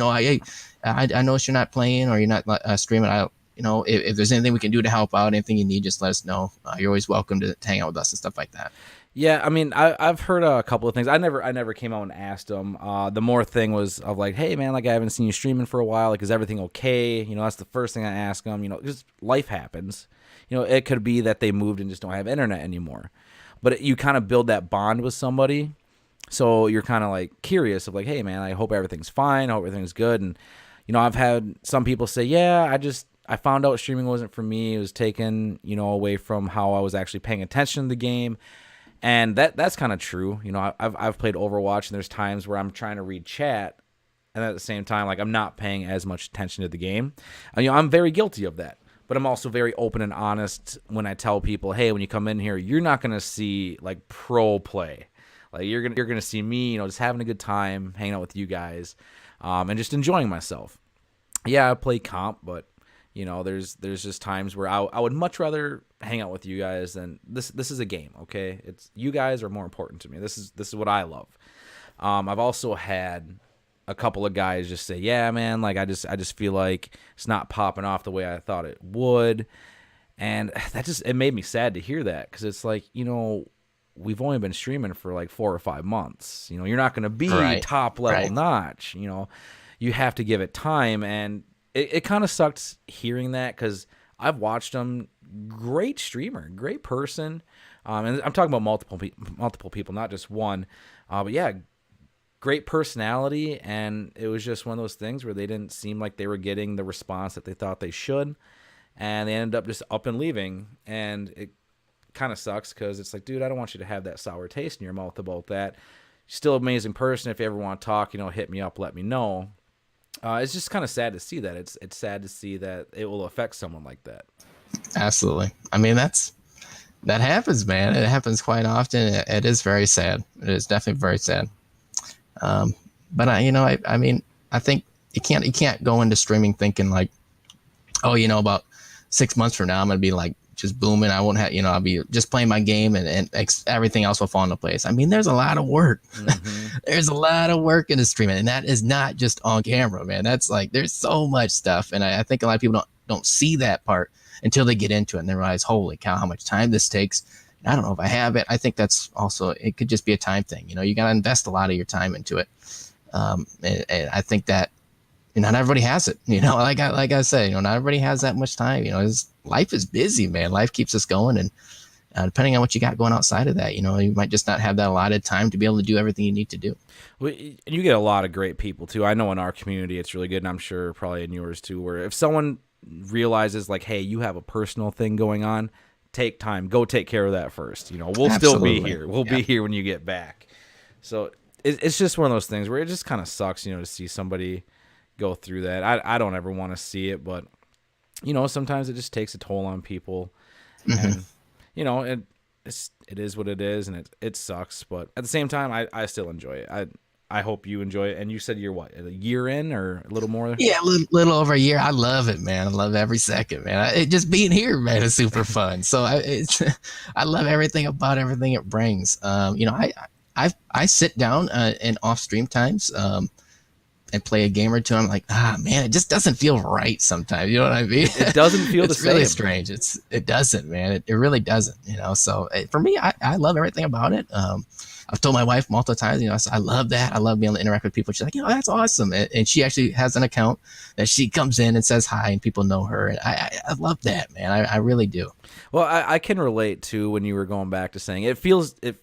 I notice you're not playing or you're not streaming. If there's anything we can do to help out, anything you need, just let us know. You're always welcome to hang out with us and stuff like that. Yeah, I mean, I've heard a couple of things. I never came out and asked them. The more thing was of like, hey man, like I haven't seen you streaming for a while. Like, is everything okay? That's the first thing I ask them. Just life happens. It could be that they moved and just don't have internet anymore. But you kind of build that bond with somebody, so you're kind of like curious of like, hey man, I hope everything's fine. I hope everything's good. And I've had some people say, yeah, I found out streaming wasn't for me. It was taken away from how I was actually paying attention to the game. And that's kind of true. I've played Overwatch, and there's times where I'm trying to read chat, and at the same time, like I'm not paying as much attention to the game. I'm very guilty of that, but I'm also very open and honest when I tell people, hey, when you come in here, you're not gonna see like pro play. Like you're gonna see me, just having a good time, hanging out with you guys, and just enjoying myself. Yeah, I play comp, but there's just times where I would much rather hang out with you guys than this. This is a game, okay? It's you guys are more important to me. This is what I love. I've also had a couple of guys just say, yeah, man, like I just feel like it's not popping off the way I thought it would, and it made me sad to hear that, because it's like we've only been streaming for like 4 or 5 months. You're not going to be top level notch. You have to give it time, and it kind of sucked hearing that, because I've watched him. Great streamer, great person, and I'm talking about multiple people, not just one. But yeah, great personality, and it was just one of those things where they didn't seem like they were getting the response that they thought they should, and they ended up just up and leaving. And it kind of sucks, because it's like, dude, I don't want you to have that sour taste in your mouth about that. Still an amazing person. If you ever want to talk, hit me up, let me know. It's just kind of sad to see that. It's sad to see that it will affect someone like that. Absolutely. I mean, that happens, man. It happens quite often. It is very sad. It is definitely very sad. But I mean, I think you can't go into streaming thinking like, oh, about 6 months from now, I'm going to be like just booming. I won't have, I'll be just playing my game and everything else will fall into place. I mean, there's a lot of work. Mm-hmm. There's a lot of work into streaming, and that is not just on camera, man. That's like, there's so much stuff. And I think a lot of people don't see that part until they get into it and they realize, holy cow, how much time this takes. And I don't know if I have it. I think that's also, it could just be a time thing. You got to invest a lot of your time into it. And I think that not everybody has it, like I said, not everybody has that much time. Life is busy, man. Life keeps us going. And depending on what you got going outside of that, you might just not have that allotted time to be able to do everything you need to do. Well, you get a lot of great people too. I know in our community, it's really good. And I'm sure probably in yours too, where if someone realizes like, hey, you have a personal thing going on, take time, go take care of that first. We'll Absolutely. Still be here. We'll be here when you get back. So it's just one of those things where it just kind of sucks, to see somebody go through that. I don't ever want to see it, but sometimes it just takes a toll on people. Mm-hmm. And it is what it is, and it sucks, but at the same time I still enjoy it. I hope you enjoy it. And you said you're what, a year in or a little more? Yeah, a little over a year. I love it, man. I love every second, man. Just being here, man, is super fun. So I love everything about everything it brings. I sit down in off stream times and play a game or two. I'm like, man, it just doesn't feel right sometimes. You know what I mean? It doesn't feel the same. It's really strange. It doesn't, man. It really doesn't. So for me, I love everything about it. I've told my wife multiple times, I love that. I love being able to interact with people. She's like, that's awesome. And she actually has an account that she comes in and says hi, and people know her. And I love that, man. I really do. Well, I can relate to when you were going back to saying it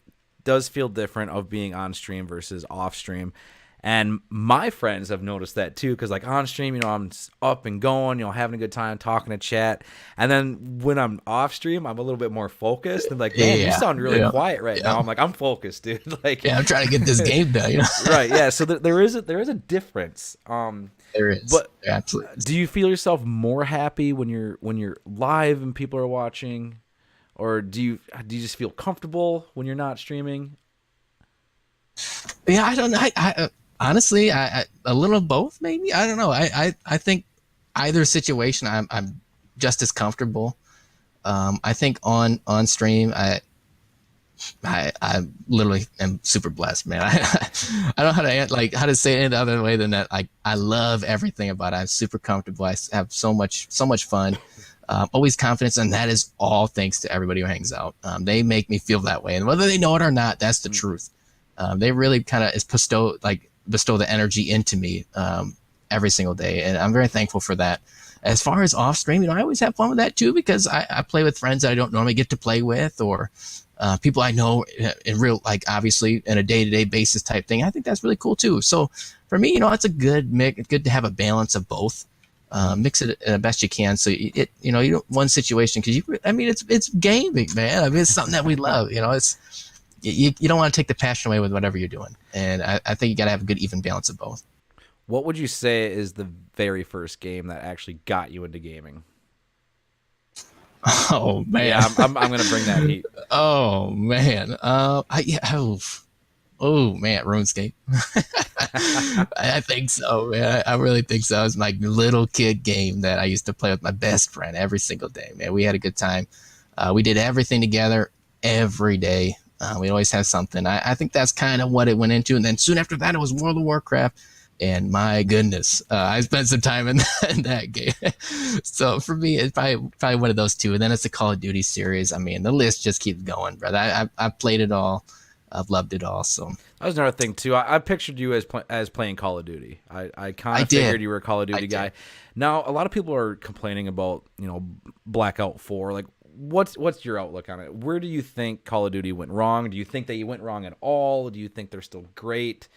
does feel different of being on stream versus off stream. And my friends have noticed that too, because like on stream, I'm up and going, having a good time, talking to chat. And then when I'm off stream, I'm a little bit more focused. And like, man, you sound really quiet right now. I'm like, I'm focused, dude. Like, I'm trying to get this game done. Right? Yeah. So there is a difference. There is. But absolutely. Do you feel yourself more happy when you're live and people are watching, or do you just feel comfortable when you're not streaming? Yeah, I don't know. I honestly, I a little of both, maybe. I don't know. I think either situation, I'm just as comfortable. I think on stream, I literally am super blessed, man. I don't know how to say it any other way than that. Like, I love everything about it. I'm super comfortable. I have so much fun. Always confidence, and that is all thanks to everybody who hangs out. They make me feel that way, and whether they know it or not, that's the truth. They really kind of bestow the energy into me every single day, and I'm very thankful for that. As far as off stream, I always have fun with that too, because I play with friends that I don't normally get to play with, or people I know in real, like, obviously in a day-to-day basis type thing. I think that's really cool too. So for me, it's a good mix. It's good to have a balance of both. Mix it the best you can. So you don't one situation, because it's gaming, man. I mean, it's something that we love. It's you don't want to take the passion away with whatever you're doing, and I think you got to have a good even balance of both. What would you say is the very first game that actually got you into gaming? Oh man, yeah, I'm gonna bring that heat. Oh man, oh man, RuneScape. I think so, man. I really think so. It was my little kid game that I used to play with my best friend every single day. Man, we had a good time. We did everything together every day. We always had something. I think that's kind of what it went into. And then soon after that, it was World of Warcraft. And my goodness, I spent some time in that game. So for me, it's probably one of those two. And then it's the Call of Duty series. I mean, the list just keeps going, brother. I've played it all. I've loved it all. So that was another thing too. I pictured you as playing Call of Duty. I kind of figured you were a Call of Duty guy. Now a lot of people are complaining about Blackout 4. Like, what's your outlook on it? Where do you think Call of Duty went wrong? Do you think that you went wrong at all? Do you think they're still great?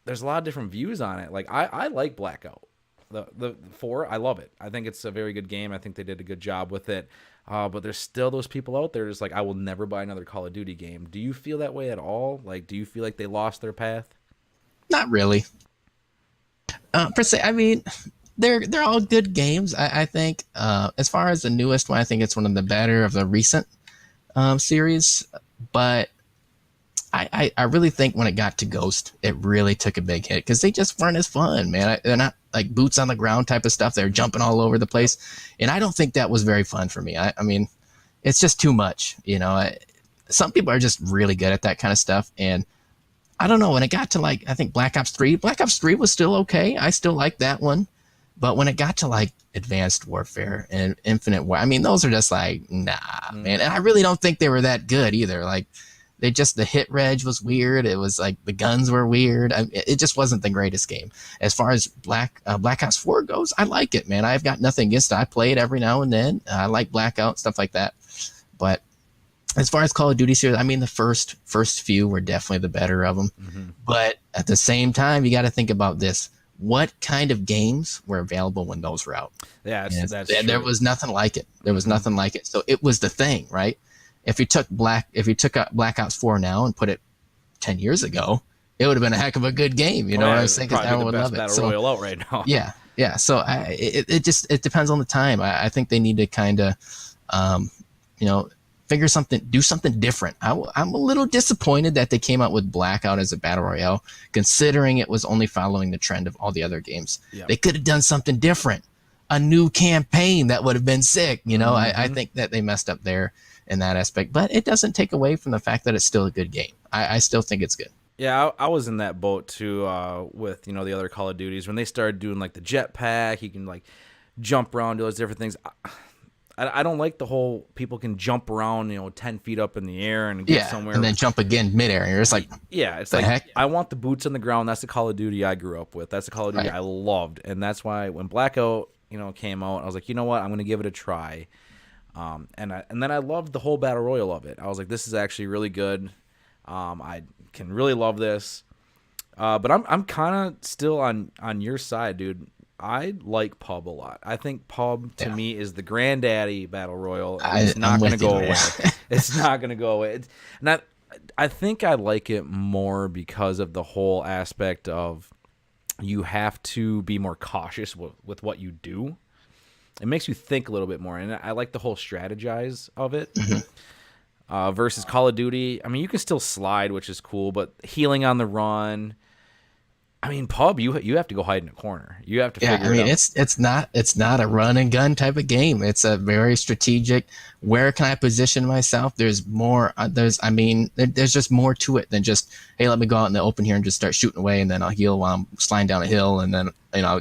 There's a lot of different views on it. Like, I like Blackout. The 4, I love it. I think it's a very good game. I think they did a good job with it. But there's still those people out there just like, I will never buy another Call of Duty game. Do you feel that way at all? Like, do you feel like they lost their path? Not really. Per se, I mean, they're all good games. I think as far as the newest one, I think it's one of the better of the recent series. But I really think when it got to Ghost, it really took a big hit, because they just weren't as fun, man. They're not like boots on the ground type of stuff. They're jumping all over the place, and I don't think that was very fun for me. I mean, it's just too much, some people are just really good at that kind of stuff, and I don't know, when it got to, like, I think Black Ops 3 was still okay. I still like that one. But when it got to, like, Advanced Warfare and Infinite War, I mean, those are just like, nah, man. And I really don't think they were that good either. Like, the hit reg was weird. It was like the guns were weird. It just wasn't the greatest game. As far as Black Ops 4 goes, I like it, man. I've got nothing against it. I play it every now and then. I like Blackout, stuff like that. But as far as Call of Duty series, I mean, the first few were definitely the better of them. Mm-hmm. But at the same time, you got to think about this. What kind of games were available when those were out? Yeah, that's true. There was nothing like it. Nothing like it. So it was the thing, right? If you took Black Ops 4 now and put it 10 years ago, it would have been a heck of a good game. You know what I'm saying? Because everyone would love it. Battle Royale out right now. Yeah. So it depends on the time. I think they need to kind of, do something different. I'm a little disappointed that they came out with Blackout as a Battle Royale, considering it was only following the trend of all the other games. Yep. They could have done something different, a new campaign that would have been sick. Mm-hmm. I think that they messed up there in that aspect, but it doesn't take away from the fact that it's still a good game. I still think it's good. Yeah, I was in that boat too with the other Call of Duties when they started doing like the jetpack. You can like jump around, do those different things. I don't like the whole people can jump around 10 feet up in the air and get somewhere and then jump again midair. And you're just like, it's like heck? I want the boots on the ground. That's the Call of Duty I grew up with. That's the Call of Duty I loved, and that's why when Blackout came out, I was like, you know what, I'm gonna give it a try. And then I loved the whole Battle Royale of it. I was like, this is actually really good. I can really love this. But I'm kind of still on your side, dude. I like PUB a lot. I think PUB to me is the granddaddy Battle Royale. It's not going to go away. It's not going to go away. I think I like it more because of the whole aspect of you have to be more cautious with what you do. It makes you think a little bit more, and I like the whole strategize of it. Mm-hmm. Versus Call of Duty, I mean, you can still slide, which is cool, but healing on the run, I mean, pub, you have to go hide in a corner. You have to Yeah, figure it out. it's not a run and gun type of game. It's a very strategic. Where can I position myself? There's more. There's just more to it than just, hey, let me go out in the open here and just start shooting away, and then I'll heal while I'm sliding down a hill, and then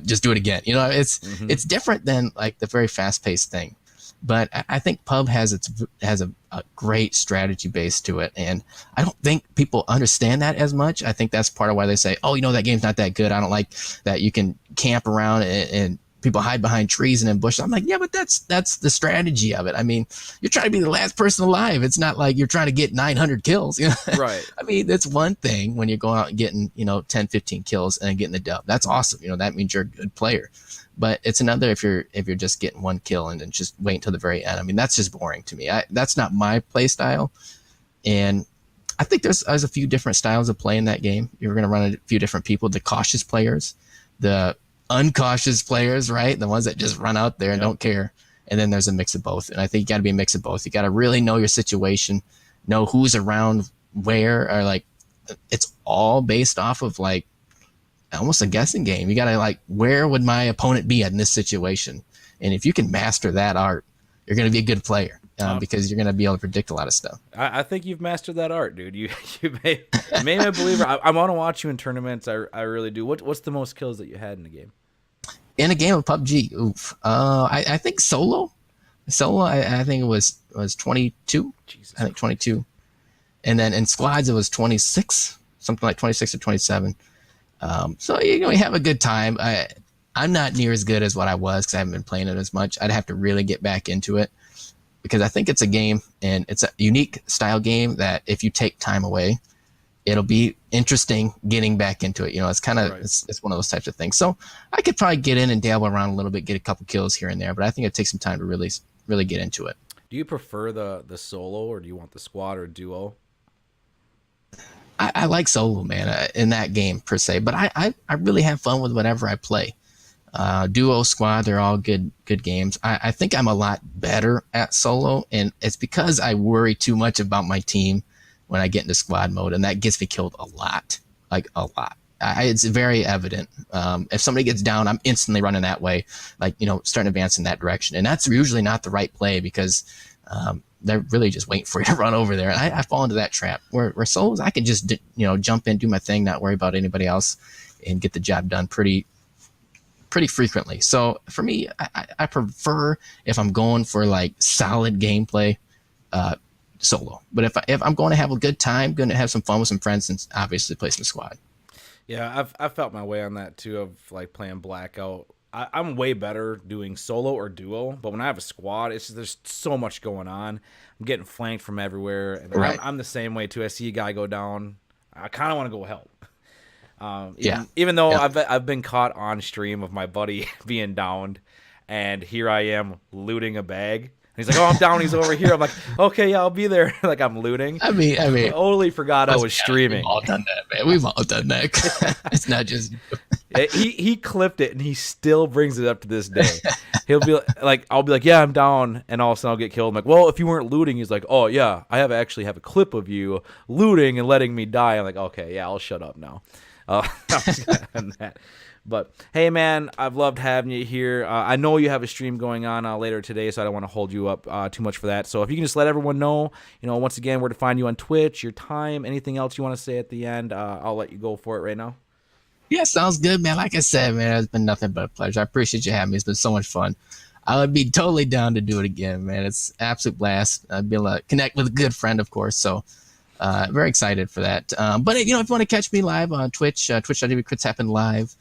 just do it again. It's different than like the very fast paced thing. But I think pub has a great strategy base to it, and I don't think people understand that as much. I think that's part of why they say, "Oh, that game's not that good. I don't like that you can camp around and people hide behind trees and in bushes." I'm like, yeah, but that's the strategy of it. I mean, you're trying to be the last person alive. It's not like you're trying to get 900 kills. Right. I mean, that's one thing when you're going out and getting 10, 15 kills and getting the dub. That's awesome. That means you're a good player. But it's another if you're just getting one kill and then just wait until the very end. I mean, that's just boring to me. That's not my play style. And I think there's a few different styles of play in that game. You're going to run a few different people: the cautious players, the uncautious players, right? The ones that just run out there and don't care. And then there's a mix of both. And I think you got to be a mix of both. You got to really know your situation, know who's around where, or like it's all based off of like almost a guessing game. You got to like, where would my opponent be in this situation? And if you can master that art, you're going to be a good player because you're going to be able to predict a lot of stuff. I think you've mastered that art, dude. You made me a believer. I want to watch you in tournaments. I really do. What's the most kills that you had in the game? In a game of PUBG, I think solo, I think it was 22. Jesus. I think 22, and then in squads it was 26, something like 26 or 27. So you have a good time. I'm not near as good as what I was because I haven't been playing it as much. I'd have to really get back into it because I think it's a game and it's a unique style game that if you take time away, it'll be interesting getting back into it. It's kind of, it's one of those types of things. So I could probably get in and dabble around a little bit, get a couple kills here and there, but I think it takes some time to really, really get into it. Do you prefer the solo or do you want the squad or duo? I like solo, man, in that game per se, but I really have fun with whatever I play. Duo, squad, they're all good games. I think I'm a lot better at solo, and it's because I worry too much about my team when I get into squad mode, and that gets me killed a lot, like a lot. It's very evident. If somebody gets down, I'm instantly running that way, like, starting to advance in that direction. And that's usually not the right play because they're really just waiting for you to run over there. And I fall into that trap where solos, I can just, jump in, do my thing, not worry about anybody else and get the job done pretty frequently. So for me, I prefer, if I'm going for like solid gameplay, solo. But if I'm going to have a good time, going to have some fun with some friends, and obviously play some squad. Yeah, I've felt my way on that too, of like playing Blackout. I'm way better doing solo or duo, but when I have a squad, there's so much going on. I'm getting flanked from everywhere, and right. I'm the same way too. I see a guy go down, I kind of want to go help. Even though I've been caught on stream of my buddy being downed, and here I am looting a bag. He's like, "Oh, I'm down. He's over here." I'm like, "Okay, yeah, I'll be there." Like I'm looting. I mean, totally forgot I was streaming. We've all done that, man. We've all done that. It's not just he clipped it, and he still brings it up to this day. He'll be like, "I'll be like, yeah, I'm down," and all of a sudden I'll get killed. I'm like, "Well, if you weren't looting," he's like, "Oh yeah, I actually have a clip of you looting and letting me die." I'm like, "Okay, yeah, I'll shut up now." I'm just gonna end that. But hey, man, I've loved having you here. I know you have a stream going on later today, so I don't want to hold you up too much for that. So if you can just let everyone know, once again, where to find you on Twitch, your time, anything else you want to say at the end, I'll let you go for it right now. Yeah, sounds good, man. Like I said, man, it's been nothing but a pleasure. I appreciate you having me. It's been so much fun. I would be totally down to do it again, man. It's an absolute blast. I'd be able to connect with a good friend, of course, so very excited for that. But if you want to catch me live on Twitch, twitch.tv CritshappenLive.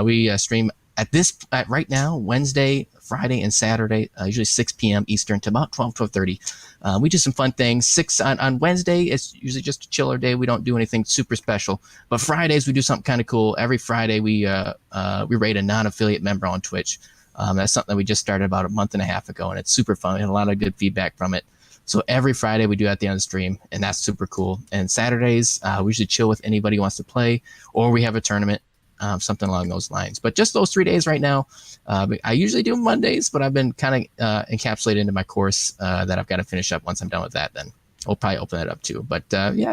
We stream at right now, Wednesday, Friday, and Saturday, usually 6 p.m. Eastern to about 12:30. We do some fun things. On Wednesday, it's usually just a chiller day. We don't do anything super special. But Fridays, we do something kind of cool. Every Friday, we rate a non-affiliate member on Twitch. That's something that we just started about a month and a half ago, and it's super fun. We had a lot of good feedback from it. So every Friday we do at the end of the stream, and that's super cool. And Saturdays, we usually chill with anybody who wants to play, or we have a tournament, something along those lines. But just those 3 days right now. I usually do Mondays, but I've been kind of encapsulated into my course that I've got to finish up. Once I'm done with that, then we'll probably open it up too. But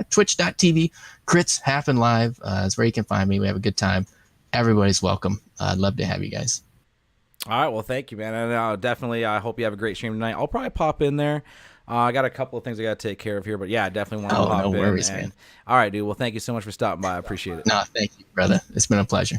twitch.tv, CritshappenLive is where you can find me. We have a good time. everybody's welcome. I'd love to have you guys. All right, well, thank you, man. And definitely, I hope you have a great stream tonight. I'll probably pop in there. I got a couple of things I got to take care of here, but yeah, I definitely want to pop no in. worries, And man. all right, dude. Well, thank you so much for stopping by. I appreciate it. No, thank you, brother. It's been a pleasure.